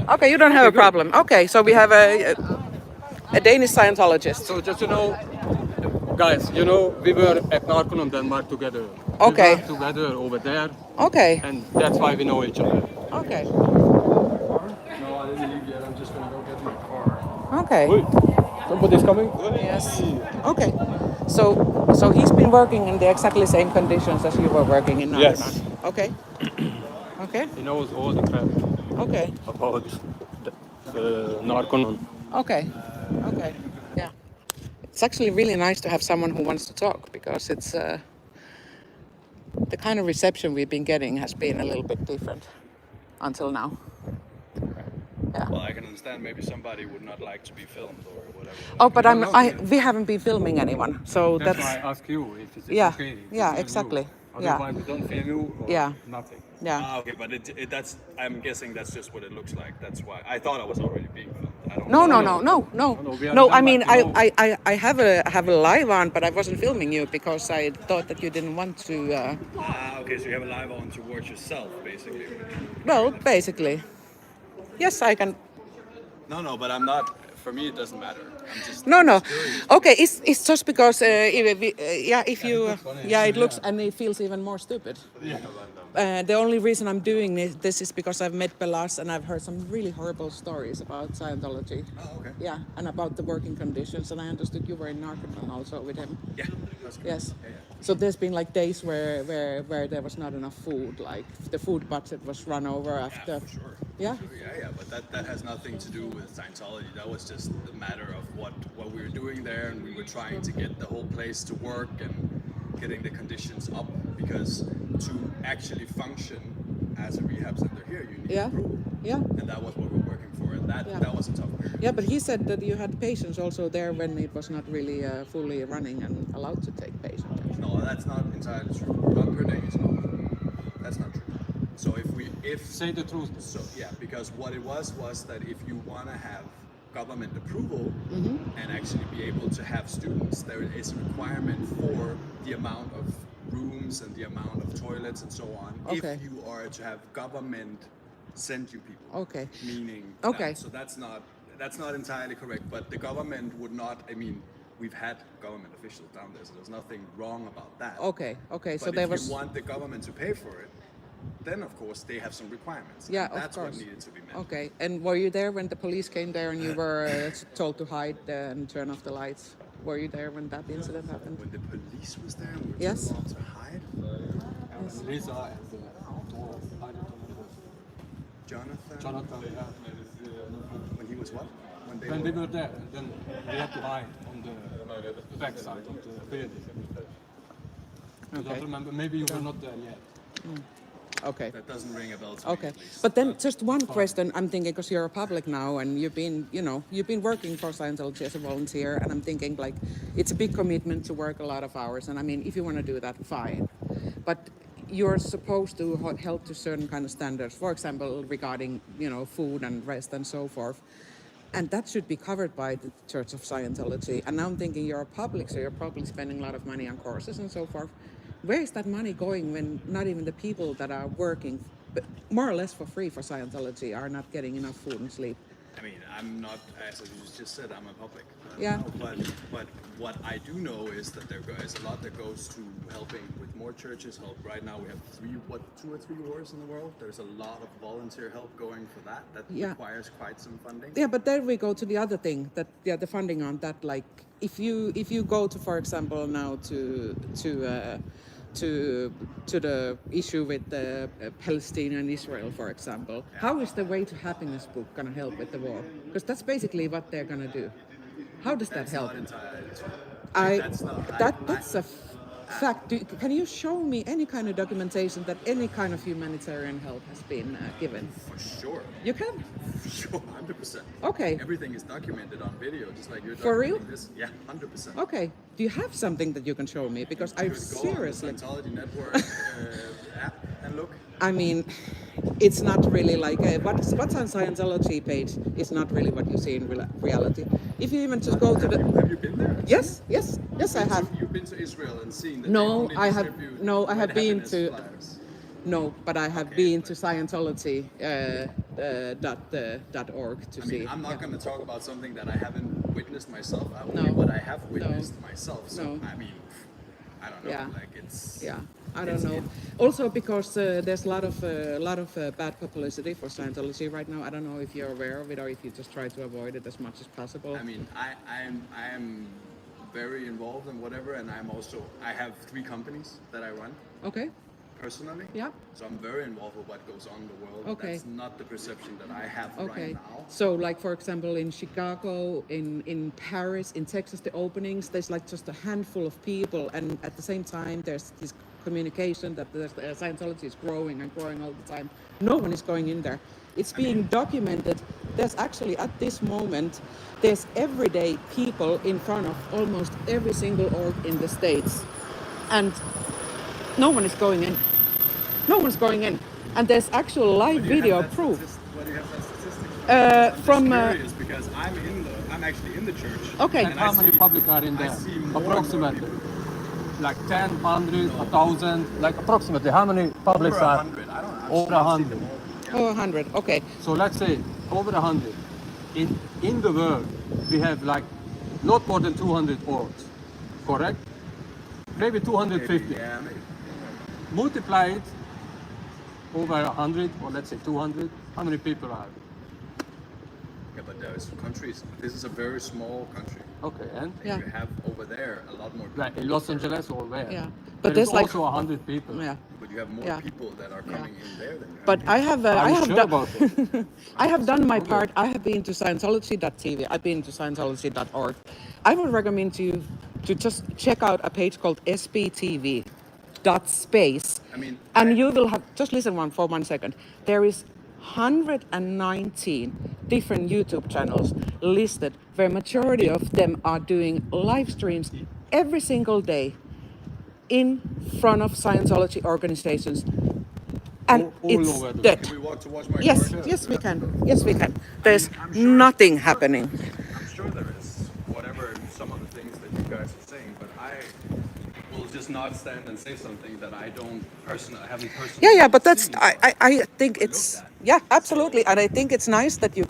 Okay, you don't have a problem. Okay, so we have a Danish Scientologist. So just guys, we were at Naron, Denmark together. Okay. We worked together over there, Okay. and that's why we know each other. Okay. No, I didn't leave yet. I'm just gonna go get my car. Okay. Wait, somebody's coming? Yes. Okay. So he's been working in the exactly same conditions as you were working in Naron. Yes. Okay. Okay. He knows all the crap Okay. about the Naron. Okay. Okay. Yeah. It's actually really nice to have someone who wants to talk because it's the kind of reception we've been getting has been a little bit different until now. Yeah. Well, I can understand maybe somebody would not like to be filmed or whatever. Oh, but we haven't been filming anyone, so That's why I ask you if it's yeah, okay. yeah, exactly. Otherwise, we don't film you or Yeah. nothing. Yeah. Okay, but that's. I'm guessing that's just what it looks like. That's why I thought I was already being filmed. I don't No, know. no, no, no, no. we are No, I in mean, Denmark, I have a live on, but I wasn't filming you because I thought that you didn't want to. Okay, so you have a live on to watch yourself, basically. Well, basically, yes, I can. No, but I'm not. For me, it doesn't matter. I'm just. No, no. curious. Okay, it's just because if you it looks and it feels even more stupid. The only reason I'm doing this is because I've met Belas and I've heard some really horrible stories about Scientology. Oh, okay. Yeah, and about the working conditions. And I understood you were in Naron also with him. Yeah, that's good. Yes. Yeah. So there's been like days where there was not enough food, like the food budget was run over after. Yeah, for sure. Yeah? Yeah, but that has nothing to do with Scientology. That was just the matter of what we were doing there, and we were trying to get the whole place to work and getting the conditions up, because to actually function as a rehab center here, you need approval. Yeah. And that was what we were working for, and that was a tough period. Yeah, but he said that you had patients also there when it was not really fully running and allowed to take patients. No, that's not entirely true. Not per day, no. That's not true. So if Say the truth. So yeah, because what it was that if you want to have government approval and actually be able to have students, there is a requirement for the amount of rooms and the amount of toilets and so on. Okay. If you are to have government send you people. Okay. Meaning. Okay. So that's not entirely correct. But the government would not. I mean, we've had government officials down there, so there's nothing wrong about that. Okay. But So if there was. you want the government to pay for it, then of course they have some requirements. Yeah, and that's of course. what needed to be met. Okay. And were you there when the police came there and you were told to hide and turn off the lights? Were you there when that incident happened? When the police was there, we were Yes. told to hide. Lisa and I don't remember. Jonathan. Yeah. When he was what? When we were there, and then we had to hide on the back side of the building. I don't remember. Maybe you were not there yet. Okay. That doesn't ring a bell to me, Okay, at least. but then just one question. I'm thinking, because you're a public now, and you've been working for Scientology as a volunteer, and I'm thinking like it's a big commitment to work a lot of hours. And I mean, if you want to do that, fine. But you're supposed to help to certain kind of standards, for example, regarding food and rest and so forth. And that should be covered by the Church of Scientology. And now I'm thinking you're a public, so you're probably spending a lot of money on courses and so forth. Where is that money going when not even the people that are working, but more or less for free for Scientology, are not getting enough food and sleep? I mean, I'm not, as you just said, I'm a public. Yeah. But what I do know is that there is a lot that goes to helping with more churches. Help right now we have 2 or 3 wars in the world. There's a lot of volunteer help going for that. That requires quite some funding. Yeah, but there we go to the other thing that the funding on that. Like if you go to, for example, now to the issue with Palestine and Israel, for example, how is the Way to Happiness book going to help with the war? Because that's basically what they're going to do. How does that help? Not entirely true. That's a fact. Can you show me any kind of documentation that any kind of humanitarian help has been given? For sure. You can? For sure, 100%. Okay. Everything is documented on video, just like you're documenting For real? this. Yeah, 100%. Okay. Do you have something that you can show me? Because I seriously. Go on the Scientology Network app and look. I mean, it's not really like what's on Scientology page is not really what you see in reality. If you even just go to the Have you been there? yes, I have. You've been to Israel and seen that No, they I have. distribute No, I have been happiness to. flyers. No, but I have been to Scientology .org to I see. mean, I'm not Yeah. going to talk about something that I haven't witnessed myself. Only No. what I have No. witnessed myself. So No. I mean, I don't know. Yeah. Like it's. Yeah, I don't it's- know. Also, because there's a lot of bad publicity for Scientology right now. I don't know if you're aware of it or if you just try to avoid it as much as possible. I mean, I am very involved in whatever, and I have 3 companies that I run Okay. personally. Yeah. So I'm very involved with what goes on in the world. Okay. That's not the perception that I have Okay. right now. So, like for example, in Chicago, in Paris, in Texas, the openings, there's like just a handful of people, and at the same time, there's this communication that the Scientology is growing and growing all the time. No one is going in there. It's being documented. There's actually at this moment, there's everyday people in front of almost every single org in the States, and no one is going in. No one's going in. And there's actual live video proof. What do you have that statistics Uh, from? from, I'm just curious because I'm actually in the church. Okay. And how many public are in I there? see more Approximately. people. Like 10, 100, 1,000, like approximately how many publics Over are? 100. I don't know. Over 100. Oh, 100. Okay. So let's say over 100. In the world, we have like not more than 200 orgs, correct? Maybe 250. Yeah, maybe. Multiply it over 100, or let's say 200. How many people are? Yeah, but there's countries. This is a very small country. Okay, and Yeah. You have over there a lot more people. like in Los Angeles or where? Yeah. But But there's there's like- also 100 people. Yeah. But you have more Yeah. people that are coming in there than you have But here. I have Are I you have sure done about it? I have done my part. I have been to Scientology.tv. I've been to Scientology.org. I would recommend you to just check out a page called SPTV.space. I mean, and you will have, just listen for 1 second. There is 119 different YouTube channels listed, where majority of them are doing live streams every single day in front of Scientology organizations. And All it's over the dead. Can we walk to watch my Yes, card? yes, we can. Yes, we can. There's I'm sure- nothing happening. I'm sure there is whatever some of the things that you guys are saying, but I will just not stand and say something that I haven't personally. Yeah, but that's seen. I think it's yeah, absolutely, and I think it's nice that you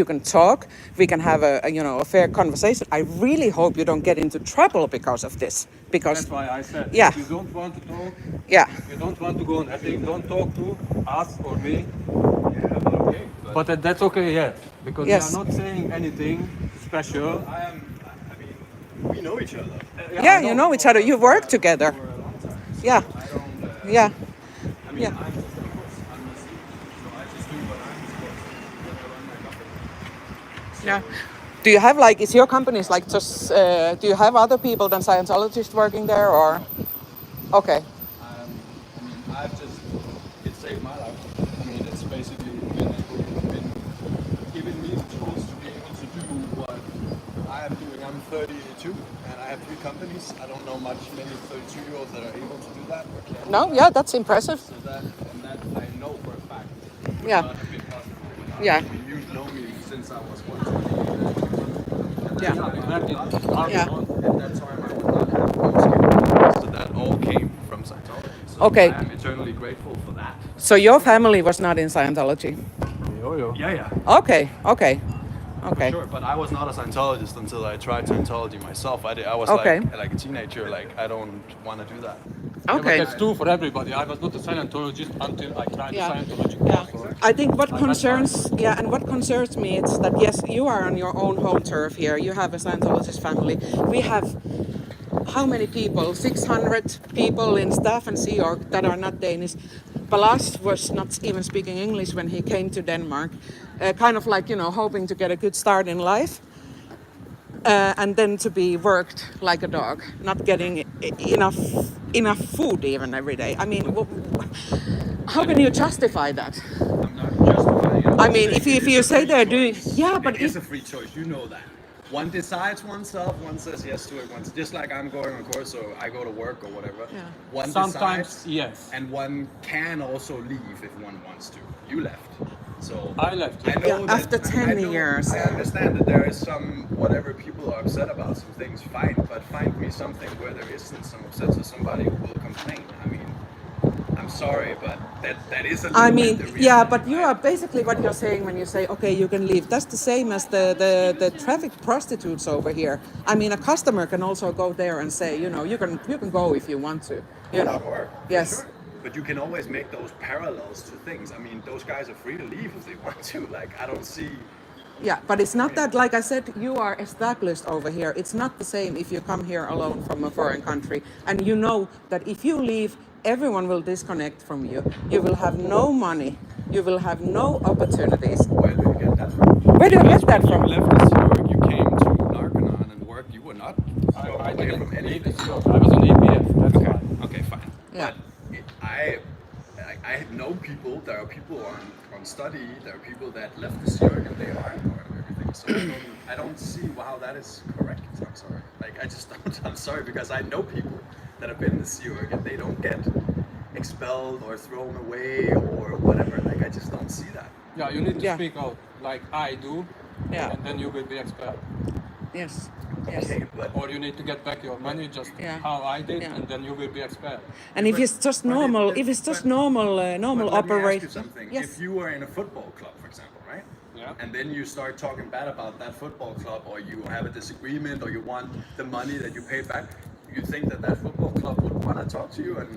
can talk. We can have a fair conversation. I really hope you don't get into trouble because of this, because That's why I said, Yeah. if you don't want to talk, yeah, if you don't want to go on ethics, don't talk to us or me. Yeah, but okay. But that's okay, yeah, because Yes. we are not saying anything special. I mean, we know each other yeah, you know each other. You work together. for a long time. So Yeah, I don't. yeah, I mean, Yeah. I'm just, of course, I'm a student, so I just do what I'm supposed to do when I run my company. yeah. Do you have is your company's like just? Do you have other people than Scientologists working there, or? Okay. I mean, it saved my life. I mean, it's basically been giving me the tools to be able to do what I am doing. I'm 32 and I have 3 companies. I don't know many 32-year-olds that are able to do that. Or can. No, yeah, that's impressive. So that I know for a fact would Yeah. not have been possible. Yeah. I mean, you know me since I was 120. Yeah. Exactly. Yeah. And that's why I would not have those capabilities. So that all came from Scientology. So Okay. I am eternally grateful for that. So your family was not in Scientology. Yeah. Okay, okay, okay. Sure, but I was not a Scientologist until I tried Scientology myself. I was Okay. like a teenager, like I don't want to do that. Okay. That's true for everybody. I was not a Scientologist until I tried Yeah. Scientology Yeah. course. or- I think what I concerns, and what concerns me is that yes, you are on your own home turf here. You have a Scientologist family. We have how many people? 600 people in staff and Sea Org that are not Danish. Balas was not even speaking English when he came to Denmark, kind of like hoping to get a good start in life. And then to be worked like a dog, not getting enough food even every day. I mean, how can you justify that? I'm not justifying it. I mean, if you say they're doing, but it is a free choice. You know that. One decides oneself. One says yes to it. One just like I'm going on course, so I go to work or whatever. Yeah. One Sometimes, decides, yes. and one can also leave if one wants to. You left, so I left. I know Yeah, that, after 10 years. I understand that there is some whatever people are upset about some things. Fine, but find me something where there isn't some upset, so somebody who will complain. I mean, I'm sorry, but that is a I little mean, bit the yeah, reality, but you right? are basically what you're saying when you say, okay, you can leave. That's the same as the traffic prostitutes over here. I mean, a customer can also go there and say, you can go if you want to. Sure, Yes. for sure. But you can always make those parallels to things. I mean, those guys are free to leave if they want to. Like, I don't see. Yeah, but it's not that, like I said, you are established over here. It's not the same if you come here alone from a foreign country and you know that if you leave, everyone will disconnect from you. You will have no money. You will have no opportunities. Where do you get that from? Where do you Because get that when from? you left the Sea Org, you came to Naron and work. You were not I away didn't from leave anything. the Sea Org. I was on EPF. That's Okay. why. Okay, fine. Yeah. But I know people. There are people on study. There are people that left the Sea Org and they are part of everything. So I don't see how that is correct. I'm sorry. Like I just don't. I'm sorry because I know people that have been in the Sea Org and they don't get expelled or thrown away or whatever. Like I just don't see that. Yeah, you need to Yeah. speak out like I do, Yeah. and then you will be expelled. Yes. Yes. Okay, but Or you need to get back your money just Yeah. how I did, Yeah. and then you will be expelled. And if But- it's just but normal, it- if it's just but- normal But let me ask operation. you something. Yes. If you were in a football club, for example, right? Yeah. And then you start talking bad about that football club, or you have a disagreement, or you want the money that you paid back, you think that that football club would want to talk to you and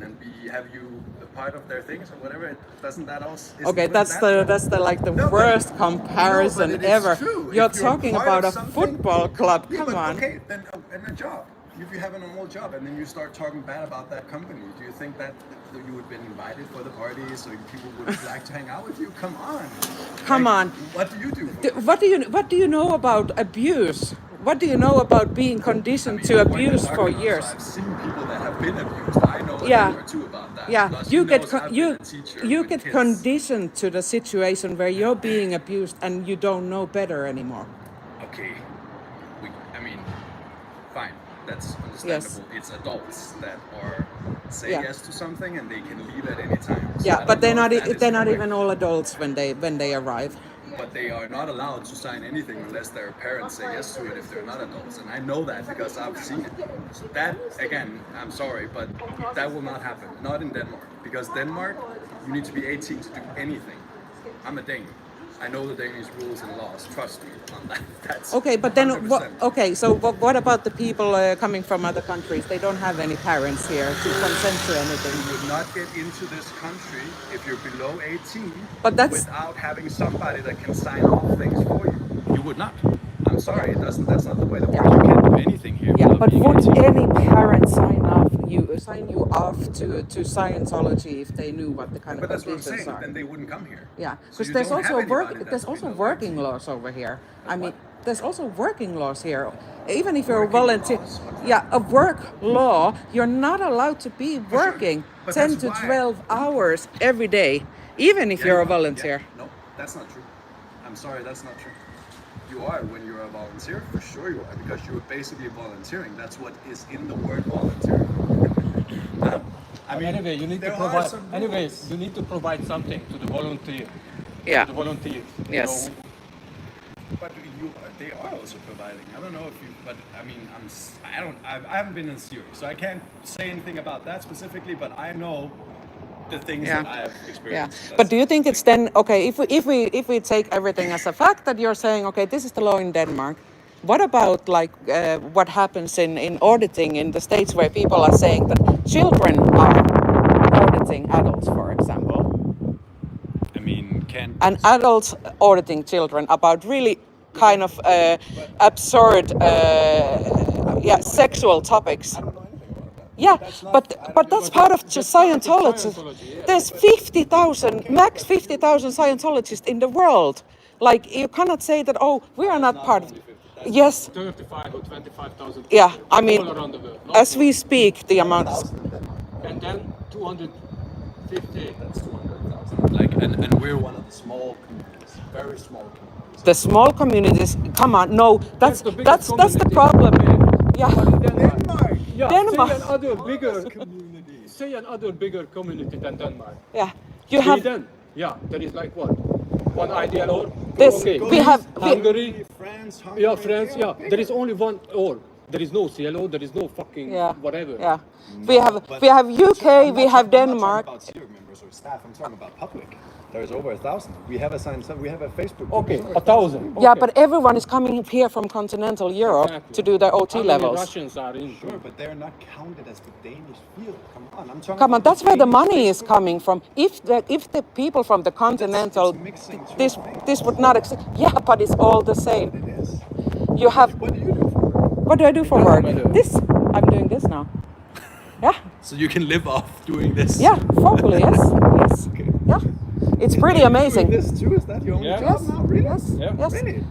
have you a part of their things or whatever? Doesn't that also? Okay, that's the like the No, but- worst No, comparison but it is ever. true. You're If you're talking part about of a something- football club. Yeah, Come but on. Okay, then in a job. If you have a normal job and then you start talking bad about that company, do you think that you would have been invited for the parties or people would like to hang out with you? Come on. Come Like, on. What do you do? What do you know about abuse? What do you know about being conditioned to abuse for years? I've seen people that have been abused. I know a Yeah. thing or two about that. Yeah, Plus, you he get knows con- I've you been a teacher you with get kids. conditioned to the situation where you're being abused and you don't know better anymore. Okay. I mean, fine. That's understandable. It's adults that are say Yeah. yes to something and they can leave at any time. So I Yeah, don't but they're know not if that is they're not correct. even all adults when they arrive. But they are not allowed to sign anything unless their parents say yes to it if they're not adults. And I know that because I've seen it. So that, again, I'm sorry, but that will not happen. Not in Denmark. Because Denmark, you need to be 18 to do anything. I'm a Dane. I know the Danish rules and laws. Trust me on that. That's Okay, but then 100%. okay, so what about the people coming from other countries? They don't have any parents here to consent to anything. You would not get into this country if you're below 18 But that's- without having somebody that can sign off things for you. You would not. I'm sorry, it doesn't. That's not the way that works. You can't do anything here. Yeah, without but being would 18. any parent sign you off to Scientology if they knew what the kind But of that's what I'm conditions saying. are? Then they wouldn't come here. Yeah, So because you there's don't have also anybody that's there's also below working 18. laws over here. I mean, what? there's also working laws here. Even if you're a Working volunteer, laws? What's that? yeah, a work law, you're not allowed to be sure. working But 10 that's to why- 12 hours every day, even if Yeah, you're a you are. volunteer. Yeah. No, that's not true. I'm sorry, that's not true. You are when you're a volunteer, for sure you are, because you're basically volunteering. That's what is in the word volunteering. I mean, Anyway, you need to there are provide. some Anyways, rules. you need to provide something to the volunteer. Yeah. To the volunteers. Yes. But they are also providing. I don't know if you, but I mean, I haven't been in Syria, so I can't say anything about that specifically. But I know the things Yeah. that I have Yeah, experienced. but do you think it's then okay if we take everything as a fact that you're saying okay, this is the law in Denmark? What about like what happens in auditing in the states where people are saying that children are auditing adults, for example, I mean, can and adults auditing children about really kind of absurd, sexual topics? Yeah, but that's part of just Scientology. Scientology, yeah. There's 50,000, max 50,000 Scientologists in the world. Like you cannot say that. Oh, we are not part of. Yes, 35 or 25,000 yeah. people I mean, all around the world. Not as we one. speak, the amount. And then 250. That's 200,000. Like, and we're one of the small communities, very small communities. The small communities. Come on, no, that's the biggest the community. problem. Yeah. Denmark. Yeah, Denmark. Say another bigger community than Denmark. Yeah. You have. Sweden, yeah, there is like what? One ideal or? This- Okay. we have- Hungary. France, Yeah, France, yeah. There is only one or. There is no CLO, there is no fucking Yeah. whatever. Yeah. We have UK. We have Denmark. About Syria, man. for staff. I'm talking about public. There's over 1,000. We have a Facebook. Okay, 1,000. Yeah, Okay. but everyone is coming here from continental Europe Exactly. to do their OT How many levels. Russians are in? Sure, but they're not counted as the Danish field. Come on, I'm talking. Come on, about that's where the Danish money is Facebook. coming from. If the people from the continental, it's mixing two this things. this would not exist. Yeah, but it's all the same. It is. You have. What do you do for work? What do I do for That's work? what I do. This. I'm doing this now. Yeah. So you can live off doing this. Yeah. Hopefully, yes. Yes. Okay. Yeah. It's pretty Are you amazing. doing this too? Is that your only Yeah. job Yes. now? Really? Yes. Yeah. Yes. Really?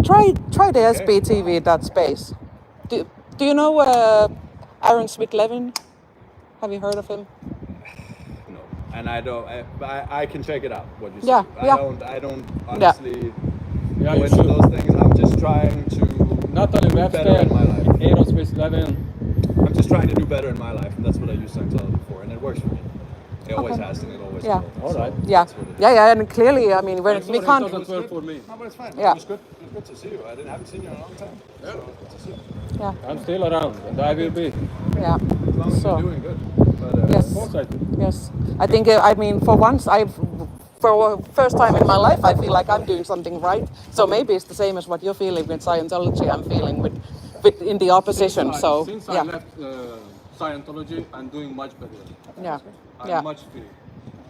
Try the SBTV.space. Do you know Aaron Smith-Levin? Have you heard of him? No. And I don't. I can check it out. What you say. Yeah, yeah. I don't honestly Yeah, go you into should. those things. I'm just trying to Natalie do better in my life. Webster, Aerospace 11. I'm just trying to do better in my life, and that's what I use Scientology for, and it works for me. It always Okay. has, and it always Yeah. will. All right. Yeah. That's what it is. Yeah. And clearly, I mean, we It can't. doesn't work for me. No, but it's fine. Yeah. It was good. It was good to see you. haven't seen you in a long time. So it's good to see you. Yeah. I'm still around, and I will be. Yeah. As long as So. you're doing good. But, Yes. Of course I do. Yes, I think, I mean, for once, for first time in my life, I feel like I'm doing something right. So maybe it's the same as what you're feeling with Scientology, I'm feeling with in the opposition. So, Since I yeah, left Scientology, I'm doing much better. yeah, I'm yeah, much free.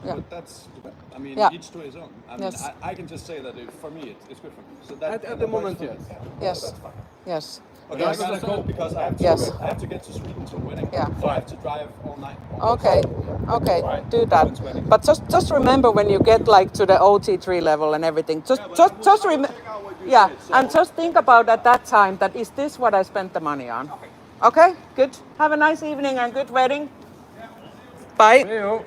yeah. But that's, I mean, Yeah. each to his own. I mean, Yes. I can just say that for me, it's good for me. So that, At the moment, yes. Yes, That's fine. yes, Okay, I gotta go because I have to. Yes. I have to get to Sweden to a wedding. Yeah. So I have to drive all night. okay, do that. But just remember when you get like to the OT3 level and everything, just remember, yeah, and just think about at that time that is this what I spent the money on? Okay, good. Have a nice evening and good wedding. Bye. See you.